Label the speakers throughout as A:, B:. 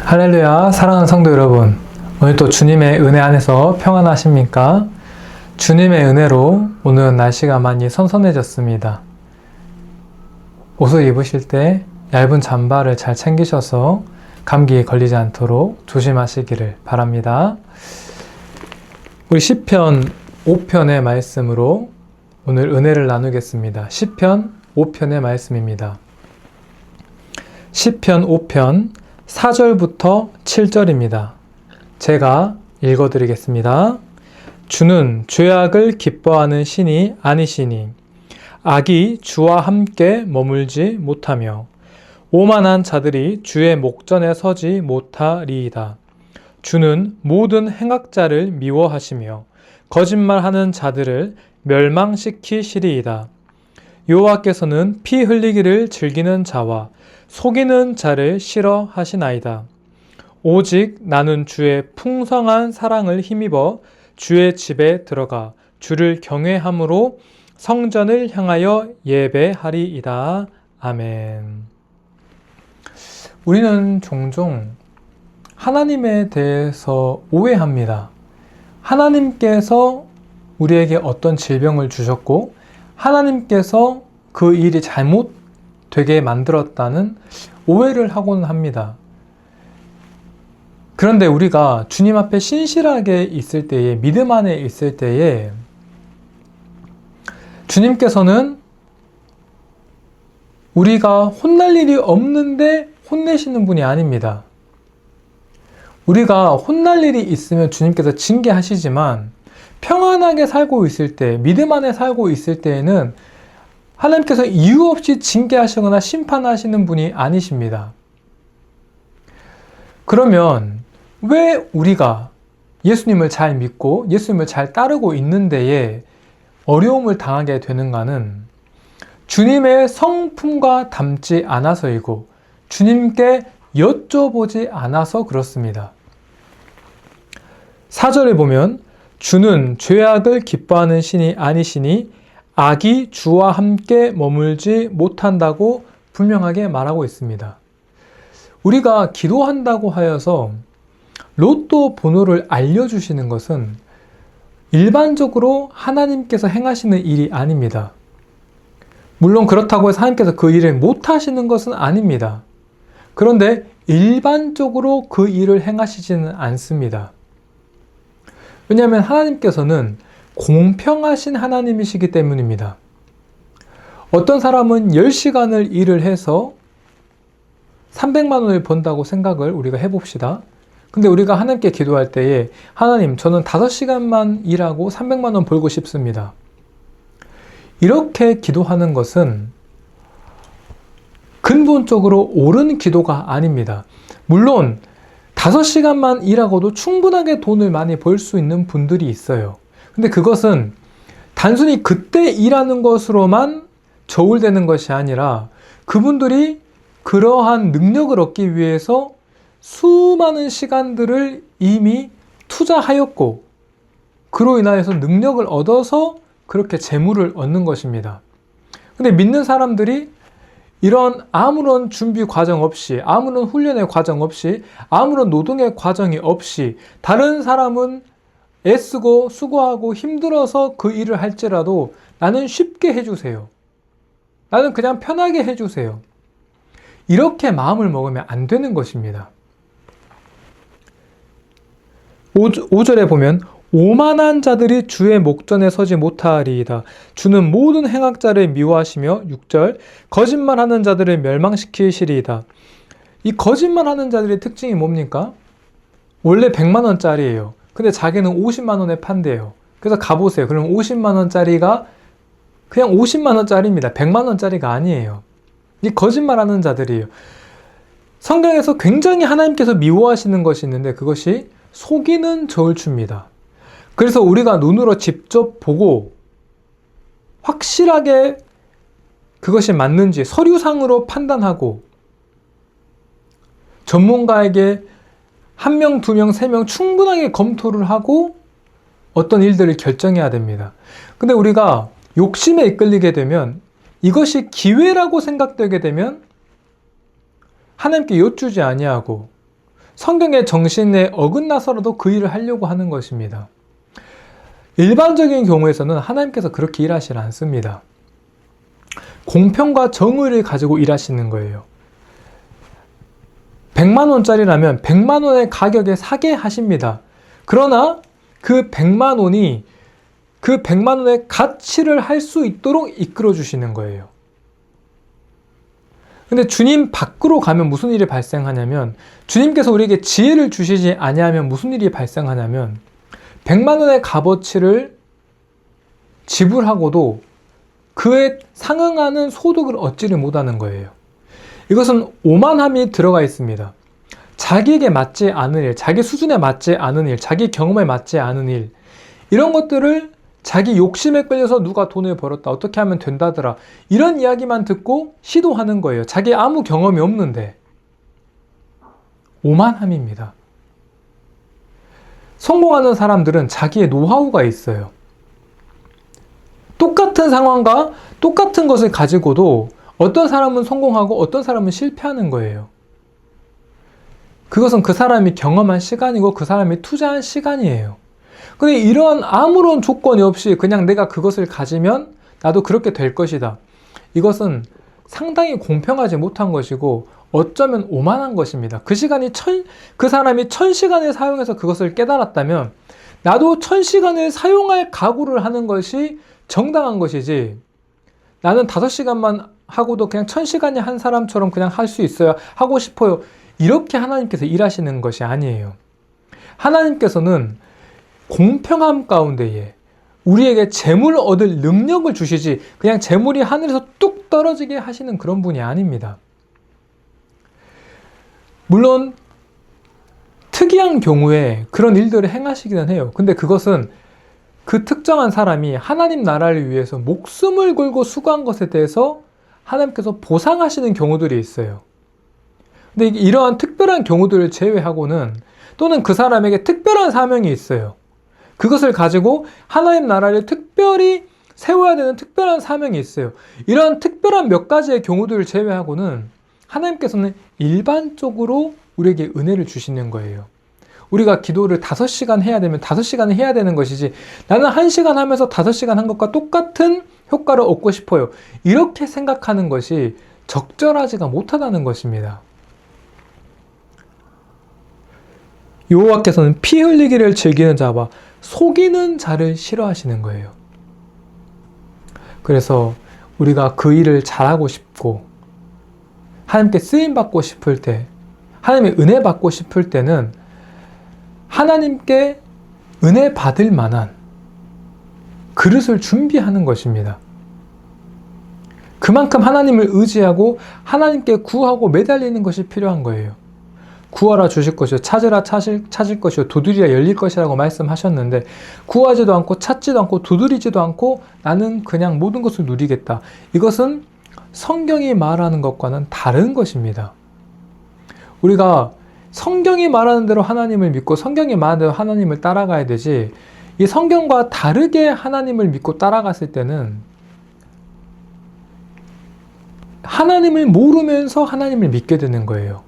A: 할렐루야, 사랑하는 성도 여러분. 오늘 또 주님의 은혜 안에서 평안하십니까? 주님의 은혜로 오늘은 날씨가 많이 선선해졌습니다. 옷을 입으실 때 얇은 잠바를 잘 챙기셔서 감기에 걸리지 않도록 조심하시기를 바랍니다. 우리 시편 5편의 말씀으로 오늘 은혜를 나누겠습니다. 시편 5편의 말씀입니다. 시편 5편 4절부터 7절입니다. 제가 읽어드리겠습니다. 주는 죄악을 기뻐하는 신이 아니시니 악이 주와 함께 머물지 못하며 오만한 자들이 주의 목전에 서지 못하리이다. 주는 모든 행악자를 미워하시며 거짓말하는 자들을 멸망시키시리이다. 여호와께서는 피 흘리기를 즐기는 자와 속이는 자를 싫어하시나이다. 오직 나는 주의 풍성한 사랑을 힘입어 주의 집에 들어가 주를 경외함으로 성전을 향하여 예배하리이다. 아멘. 우리는 종종 하나님에 대해서 오해합니다. 하나님께서 우리에게 어떤 질병을 주셨고 하나님께서 그 일이 잘못되게 만들었다는 오해를 하고는 합니다. 그런데 우리가 주님 앞에 신실하게 있을 때에, 믿음 안에 있을 때에 주님께서는 우리가 혼날 일이 없는데 혼내시는 분이 아닙니다. 우리가 혼날 일이 있으면 주님께서 징계하시지만 평안하게 살고 있을 때, 믿음 안에 살고 있을 때에는 하나님께서 이유 없이 징계하시거나 심판하시는 분이 아니십니다. 그러면 왜 우리가 예수님을 잘 믿고 예수님을 잘 따르고 있는 데에 어려움을 당하게 되는가는 주님의 성품과 닮지 않아서이고 주님께 여쭤보지 않아서 그렇습니다. 4절에 보면 주는 죄악을 기뻐하는 신이 아니시니 악이 주와 함께 머물지 못한다고 분명하게 말하고 있습니다. 우리가 기도한다고 하여서 로또 번호를 알려주시는 것은 일반적으로 하나님께서 행하시는 일이 아닙니다. 물론 그렇다고 해서 하나님께서 그 일을 못하시는 것은 아닙니다. 그런데 일반적으로 그 일을 행하시지는 않습니다. 왜냐하면 하나님께서는 공평하신 하나님이시기 때문입니다. 어떤 사람은 10시간을 일을 해서 300만 원을 번다고 생각을 우리가 해봅시다. 근데 우리가 하나님께 기도할 때에 하나님, 저는 5시간만 일하고 300만 원 벌고 싶습니다. 이렇게 기도하는 것은 근본적으로 옳은 기도가 아닙니다. 물론 5시간만 일하고도 충분하게 돈을 많이 벌 수 있는 분들이 있어요. 근데 그것은 단순히 그때 일하는 것으로만 저울되는 것이 아니라 그분들이 그러한 능력을 얻기 위해서 수많은 시간들을 이미 투자하였고 그로 인하여서 능력을 얻어서 그렇게 재물을 얻는 것입니다. 근데 믿는 사람들이 이런 아무런 준비 과정 없이, 아무런 훈련의 과정 없이, 아무런 노동의 과정이 없이 다른 사람은 애쓰고 수고하고 힘들어서 그 일을 할지라도 나는 쉽게 해주세요. 나는 그냥 편하게 해주세요. 이렇게 마음을 먹으면 안 되는 것입니다. 5절에 보면 오만한 자들이 주의 목전에 서지 못하리이다. 주는 모든 행악자를 미워하시며 6절 거짓말하는 자들을 멸망시키시리이다. 이 거짓말하는 자들의 특징이 뭡니까? 원래 100만 원짜리예요. 근데 자기는 50만 원에 판대요. 그래서 가보세요. 그럼 50만 원짜리가 그냥 50만 원짜리입니다. 100만 원짜리가 아니에요. 이 거짓말하는 자들이에요. 성경에서 굉장히 하나님께서 미워하시는 것이 있는데 그것이 속이는 저울추입니다. 그래서 우리가 눈으로 직접 보고 확실하게 그것이 맞는지 서류상으로 판단하고 전문가에게 1명, 2명, 3명 충분하게 검토를 하고 어떤 일들을 결정해야 됩니다. 근데 우리가 욕심에 이끌리게 되면 이것이 기회라고 생각되게 되면 하나님께 여쭈지 아니하고 성경의 정신에 어긋나서라도 그 일을 하려고 하는 것입니다. 일반적인 경우에서는 하나님께서 그렇게 일하시지 않습니다. 공평과 정의를 가지고 일하시는 거예요. 100만 원짜리라면 100만 원의 가격에 사게 하십니다. 그러나 그 100만 원이 그 100만 원의 가치를 할 수 있도록 이끌어 주시는 거예요. 근데 주님 밖으로 가면 무슨 일이 발생하냐면, 주님께서 우리에게 지혜를 주시지 아니하면 무슨 일이 발생하냐면 100만 원의 값어치를 지불하고도 그에 상응하는 소득을 얻지를 못하는 거예요. 이것은 오만함이 들어가 있습니다. 자기에게 맞지 않은 일, 자기 수준에 맞지 않은 일, 자기 경험에 맞지 않은 일, 이런 것들을 자기 욕심에 끌려서 누가 돈을 벌었다, 어떻게 하면 된다더라, 이런 이야기만 듣고 시도하는 거예요. 자기 아무 경험이 없는데. 오만함입니다. 성공하는 사람들은 자기의 노하우가 있어요. 똑같은 상황과 똑같은 것을 가지고도 어떤 사람은 성공하고 어떤 사람은 실패하는 거예요. 그것은 그 사람이 경험한 시간이고 그 사람이 투자한 시간이에요. 근데 이런 아무런 조건이 없이 그냥 내가 그것을 가지면 나도 그렇게 될 것이다. 이것은 상당히 공평하지 못한 것이고 어쩌면 오만한 것입니다. 그 사람이 1000시간을 사용해서 그것을 깨달았다면 나도 1000시간을 사용할 각오를 하는 것이 정당한 것이지, 나는 5시간만 하고도 그냥 1000시간이 한 사람처럼 그냥 할 수 있어요, 하고 싶어요, 이렇게 하나님께서 일하시는 것이 아니에요. 하나님께서는 공평함 가운데에 우리에게 재물을 얻을 능력을 주시지 그냥 재물이 하늘에서 뚝 떨어지게 하시는 그런 분이 아닙니다. 물론 특이한 경우에 그런 일들을 행하시기는 해요. 근데 그것은 그 특정한 사람이 하나님 나라를 위해서 목숨을 걸고 수고한 것에 대해서 하나님께서 보상하시는 경우들이 있어요. 근데 이러한 특별한 경우들을 제외하고는, 또는 그 사람에게 특별한 사명이 있어요. 그것을 가지고 하나님 나라를 특별히 세워야 되는 특별한 사명이 있어요. 이러한 특별한 몇 가지의 경우들을 제외하고는 하나님께서는 일반적으로 우리에게 은혜를 주시는 거예요. 우리가 기도를 5시간 해야 되면 5시간을 해야 되는 것이지, 나는 1시간 하면서 5시간 한 것과 똑같은 효과를 얻고 싶어요, 이렇게 생각하는 것이 적절하지가 못하다는 것입니다. 여호와께서는 피 흘리기를 즐기는 자와 속이는 자를 싫어하시는 거예요. 그래서 우리가 그 일을 잘하고 싶고 하나님께 쓰임받고 싶을 때, 하나님의 은혜 받고 싶을 때는 하나님께 은혜 받을 만한 그릇을 준비하는 것입니다. 그만큼 하나님을 의지하고 하나님께 구하고 매달리는 것이 필요한 거예요. 구하라 주실 것이요, 찾으라 찾을 것이요, 두드리라 열릴 것이라고 말씀하셨는데, 구하지도 않고 찾지도 않고 두드리지도 않고 나는 그냥 모든 것을 누리겠다, 이것은 성경이 말하는 것과는 다른 것입니다. 우리가 성경이 말하는 대로 하나님을 믿고 성경이 말하는 대로 하나님을 따라가야 되지, 이 성경과 다르게 하나님을 믿고 따라갔을 때는 하나님을 모르면서 하나님을 믿게 되는 거예요.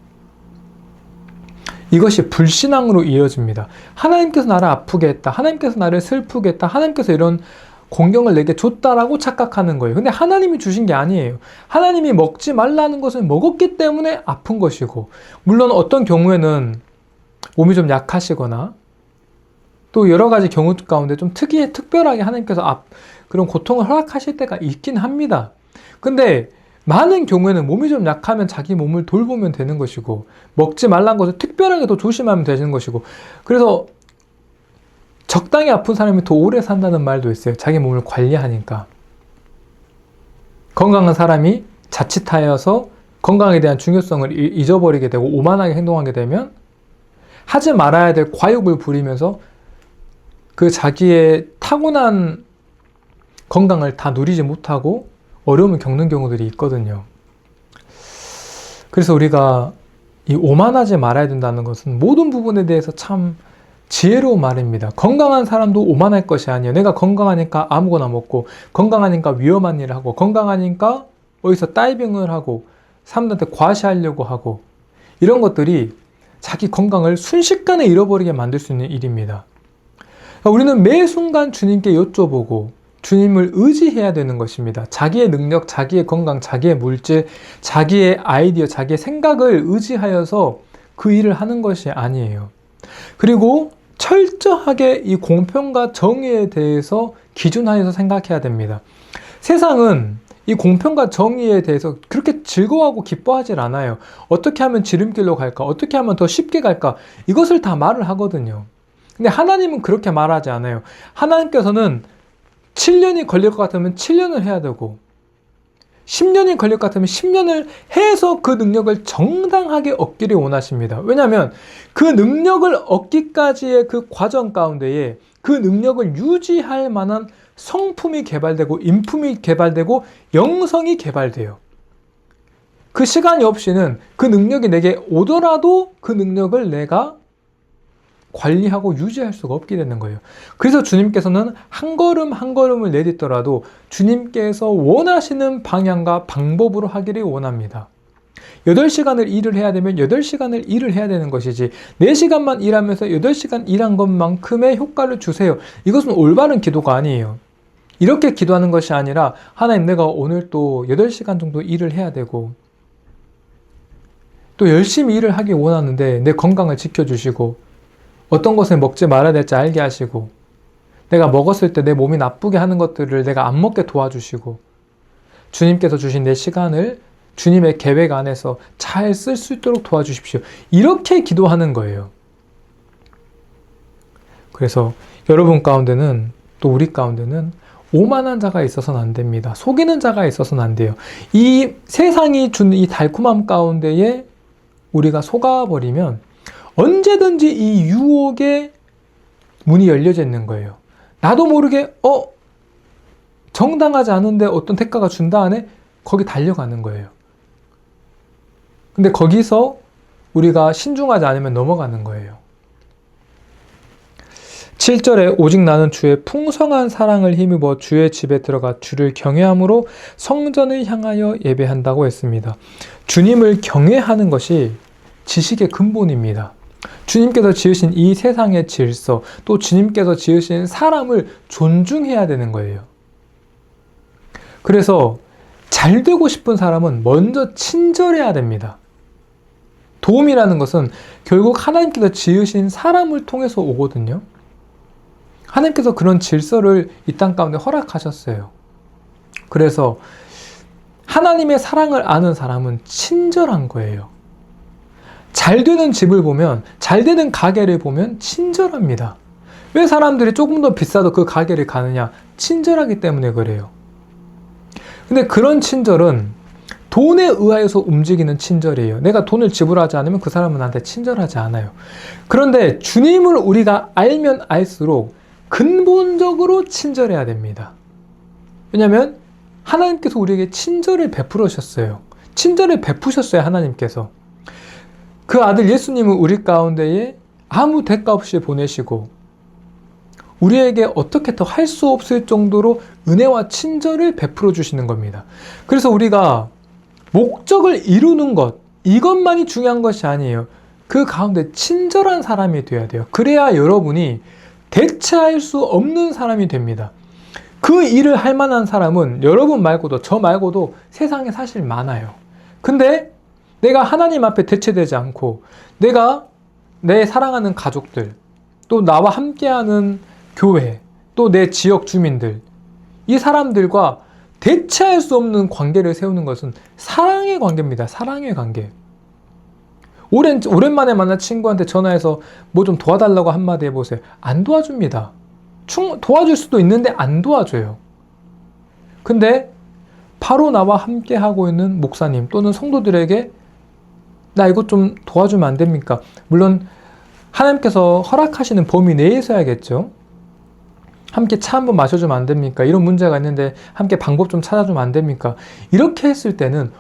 A: 이것이 불신앙으로 이어집니다. 하나님께서 나를 아프게 했다, 하나님께서 나를 슬프게 했다, 하나님께서 이런 공경을 내게 줬다라고 착각하는 거예요. 근데 하나님이 주신 게 아니에요. 하나님이 먹지 말라는 것을 먹었기 때문에 아픈 것이고, 물론 어떤 경우에는 몸이 좀 약하시거나 또 여러 가지 경우 가운데 좀 특별하게 하나님께서 그런 고통을 허락하실 때가 있긴 합니다. 근데 많은 경우에는 몸이 좀 약하면 자기 몸을 돌보면 되는 것이고, 먹지 말라는 것을 특별하게 더 조심하면 되는 것이고, 그래서 적당히 아픈 사람이 더 오래 산다는 말도 있어요. 자기 몸을 관리하니까. 건강한 사람이 자칫하여서 건강에 대한 중요성을 잊어버리게 되고 오만하게 행동하게 되면 하지 말아야 될 과욕을 부리면서 그 자기의 타고난 건강을 다 누리지 못하고 어려움을 겪는 경우들이 있거든요. 그래서 우리가 이 오만하지 말아야 된다는 것은 모든 부분에 대해서 참 지혜로운 말입니다. 건강한 사람도 오만할 것이 아니에요. 내가 건강하니까 아무거나 먹고, 건강하니까 위험한 일을 하고, 건강하니까 어디서 다이빙을 하고 사람들한테 과시하려고 하고, 이런 것들이 자기 건강을 순식간에 잃어버리게 만들 수 있는 일입니다. 우리는 매 순간 주님께 여쭤보고 주님을 의지해야 되는 것입니다. 자기의 능력, 자기의 건강, 자기의 물질, 자기의 아이디어, 자기의 생각을 의지하여서 그 일을 하는 것이 아니에요. 그리고 철저하게 이 공평과 정의에 대해서 기준하여서 생각해야 됩니다. 세상은 이 공평과 정의에 대해서 그렇게 즐거워하고 기뻐하질 않아요. 어떻게 하면 지름길로 갈까? 어떻게 하면 더 쉽게 갈까? 이것을 다 말을 하거든요. 근데 하나님은 그렇게 말하지 않아요. 하나님께서는 7년이 걸릴 것 같으면 7년을 해야 되고 10년이 걸릴 것 같으면 10년을 해서 그 능력을 정당하게 얻기를 원하십니다. 왜냐하면 그 능력을 얻기까지의 그 과정 가운데에 그 능력을 유지할 만한 성품이 개발되고 인품이 개발되고 영성이 개발돼요. 그 시간이 없이는 그 능력이 내게 오더라도 그 능력을 내가 관리하고 유지할 수가 없게 되는 거예요. 그래서 주님께서는 한 걸음 한 걸음을 내딛더라도 주님께서 원하시는 방향과 방법으로 하기를 원합니다. 8시간을 일을 해야 되면 8시간을 일을 해야 되는 것이지 4시간만 일하면서 8시간 일한 것만큼의 효과를 주세요. 이것은 올바른 기도가 아니에요. 이렇게 기도하는 것이 아니라 하나님, 내가 오늘 또 8시간 정도 일을 해야 되고 또 열심히 일을 하기 원하는데 내 건강을 지켜주시고 어떤 것을 먹지 말아야 될지 알게 하시고 내가 먹었을 때 내 몸이 나쁘게 하는 것들을 내가 안 먹게 도와주시고 주님께서 주신 내 시간을 주님의 계획 안에서 잘 쓸 수 있도록 도와주십시오. 이렇게 기도하는 거예요. 그래서 여러분 가운데는 또 우리 가운데는 오만한 자가 있어서는 안 됩니다. 속이는 자가 있어서는 안 돼요. 이 세상이 준 이 달콤함 가운데에 우리가 속아버리면 언제든지 이 유혹의 문이 열려져 있는 거예요. 나도 모르게 정당하지 않은데 어떤 대가가 준다 하네? 거기 달려가는 거예요. 근데 거기서 우리가 신중하지 않으면 넘어가는 거예요. 7절에 오직 나는 주의 풍성한 사랑을 힘입어 주의 집에 들어가 주를 경외함으로 성전을 향하여 예배한다고 했습니다. 주님을 경외하는 것이 지식의 근본입니다. 주님께서 지으신 이 세상의 질서, 또 주님께서 지으신 사람을 존중해야 되는 거예요. 그래서 잘 되고 싶은 사람은 먼저 친절해야 됩니다. 도움이라는 것은 결국 하나님께서 지으신 사람을 통해서 오거든요. 하나님께서 그런 질서를 이 땅 가운데 허락하셨어요. 그래서 하나님의 사랑을 아는 사람은 친절한 거예요. 잘 되는 집을 보면, 잘 되는 가게를 보면 친절합니다. 왜 사람들이 조금 더 비싸도 그 가게를 가느냐? 친절하기 때문에 그래요. 근데 그런 친절은 돈에 의하여서 움직이는 친절이에요. 내가 돈을 지불하지 않으면 그 사람은 나한테 친절하지 않아요. 그런데 주님을 우리가 알면 알수록 근본적으로 친절해야 됩니다. 왜냐하면 하나님께서 우리에게 친절을 베풀으셨어요. 친절을 베푸셨어요, 하나님께서. 그 아들 예수님을 우리 가운데에 아무 대가 없이 보내시고 우리에게 어떻게 더 할 수 없을 정도로 은혜와 친절을 베풀어 주시는 겁니다. 그래서 우리가 목적을 이루는 것, 이것만이 중요한 것이 아니에요. 그 가운데 친절한 사람이 되어야 돼요. 그래야 여러분이 대체할 수 없는 사람이 됩니다. 그 일을 할 만한 사람은 여러분 말고도 저 말고도 세상에 사실 많아요. 근데 내가 하나님 앞에 대체되지 않고 내가 내 사랑하는 가족들, 또 나와 함께하는 교회, 또 내 지역 주민들, 이 사람들과 대체할 수 없는 관계를 세우는 것은 사랑의 관계입니다. 사랑의 관계. 오랜만에 만난 친구한테 전화해서 뭐 좀 도와달라고 한마디 해보세요. 안 도와줍니다. 도와줄 수도 있는데 안 도와줘요. 근데 바로 나와 함께 하고 있는 목사님 또는 성도들에게 나 이것 좀 도와주면 안 됩니까? 물론 하나님께서 허락하시는 범위 내에서야겠죠. 함께 차 한번 마셔주면 안 됩니까? 이런 문제가 있는데 함께 방법 좀 찾아주면 안 됩니까? 이렇게 했을 때는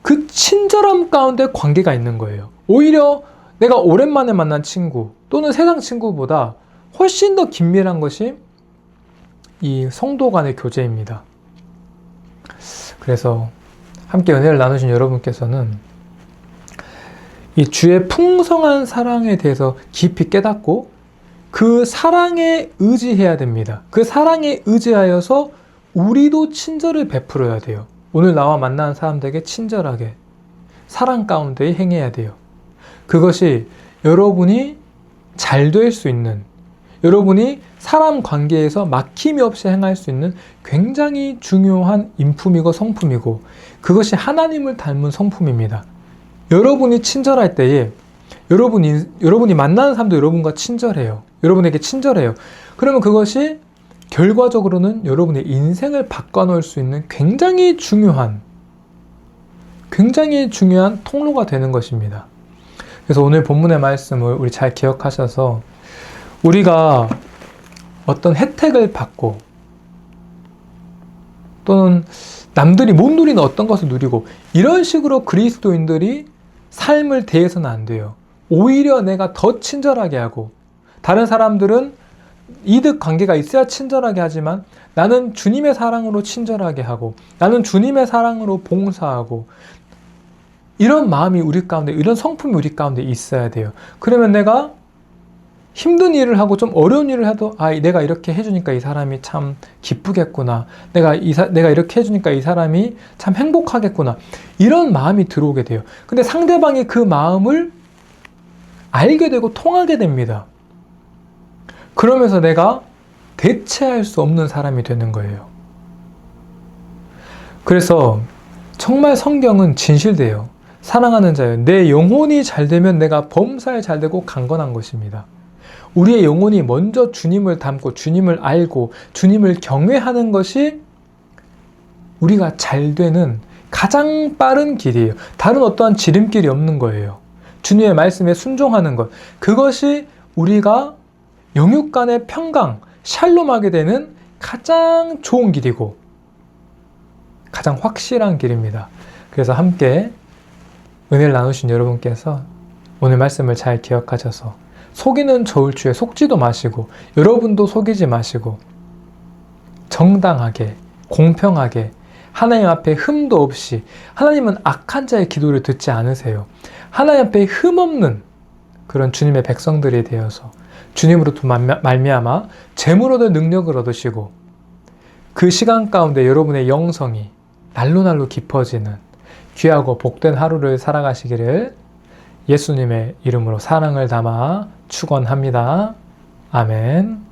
A: 그 친절함 가운데 관계가 있는 거예요. 오히려 내가 오랜만에 만난 친구 또는 세상 친구보다 훨씬 더 긴밀한 것이 이 성도 간의 교제입니다. 그래서 함께 은혜를 나누신 여러분께서는 이 주의 풍성한 사랑에 대해서 깊이 깨닫고 그 사랑에 의지해야 됩니다. 그 사랑에 의지하여서 우리도 친절을 베풀어야 돼요. 오늘 나와 만나는 사람들에게 친절하게 사랑 가운데 행해야 돼요. 그것이 여러분이 잘 될 수 있는, 여러분이 사람 관계에서 막힘이 없이 행할 수 있는 굉장히 중요한 인품이고 성품이고, 그것이 하나님을 닮은 성품입니다. 여러분이 친절할 때에 여러분이 만나는 사람도 여러분과 친절해요. 여러분에게 친절해요. 그러면 그것이 결과적으로는 여러분의 인생을 바꿔놓을 수 있는 굉장히 중요한 통로가 되는 것입니다. 그래서 오늘 본문의 말씀을 우리 잘 기억하셔서 우리가 어떤 혜택을 받고 또는 남들이 못 누리는 어떤 것을 누리고 이런 식으로 그리스도인들이 삶을 대해서는 안 돼요. 오히려 내가 더 친절하게 하고, 다른 사람들은 이득 관계가 있어야 친절하게 하지만 나는 주님의 사랑으로 친절하게 하고, 나는 주님의 사랑으로 봉사하고, 이런 마음이 우리 가운데, 이런 성품이 우리 가운데 있어야 돼요. 그러면 내가 힘든 일을 하고 좀 어려운 일을 해도 내가 이렇게 해주니까 이 사람이 참 기쁘겠구나, 내가 이렇게 해주니까 이 사람이 참 행복하겠구나, 이런 마음이 들어오게 돼요. 근데 상대방이 그 마음을 알게 되고 통하게 됩니다. 그러면서 내가 대체할 수 없는 사람이 되는 거예요. 그래서 정말 성경은 진실돼요. 사랑하는 자여, 내 영혼이 잘 되면 내가 범사에 잘 되고 강건한 것입니다. 우리의 영혼이 먼저 주님을 닮고 주님을 알고 주님을 경외하는 것이 우리가 잘 되는 가장 빠른 길이에요. 다른 어떠한 지름길이 없는 거예요. 주님의 말씀에 순종하는 것, 그것이 우리가 영육 간의 평강, 샬롬하게 되는 가장 좋은 길이고 가장 확실한 길입니다. 그래서 함께 은혜를 나누신 여러분께서 오늘 말씀을 잘 기억하셔서 속이는 저울추에 속지도 마시고, 여러분도 속이지 마시고 정당하게 공평하게 하나님 앞에 흠도 없이, 하나님은 악한 자의 기도를 듣지 않으세요. 하나님 앞에 흠없는 그런 주님의 백성들이 되어서 주님으로부터 말미암아 재물 얻을 능력을 얻으시고, 그 시간 가운데 여러분의 영성이 날로 깊어지는 귀하고 복된 하루를 살아가시기를 예수님의 이름으로 사랑을 담아 축원합니다. 아멘.